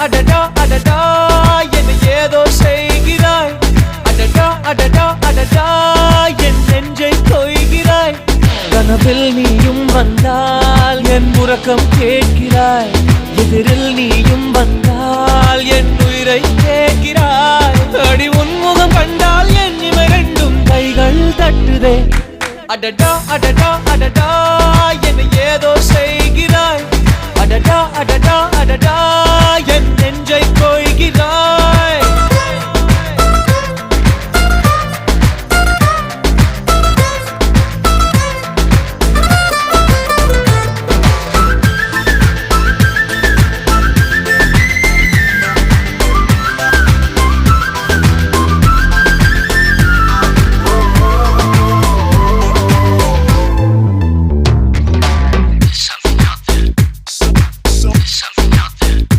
அடடா அடடா என்னை ஏதோ செய்கிறாய். அடடா அடடா அடடா என் நெஞ்சை கொய்கிறாய். கனவில் நீயும் வந்தால் என் உறக்கம் கேட்கிறாய். எதிரில் நீயும் வந்தால் என் உயிரை கேட்கிறாய். அடி உன்முகம் கண்டால் என் இமை ரெண்டும் கைகள் தட்டுதே. அடடா அடடா அடடா என்னை ஏதோ செய்கிறாய். அடடா அடடா அடடா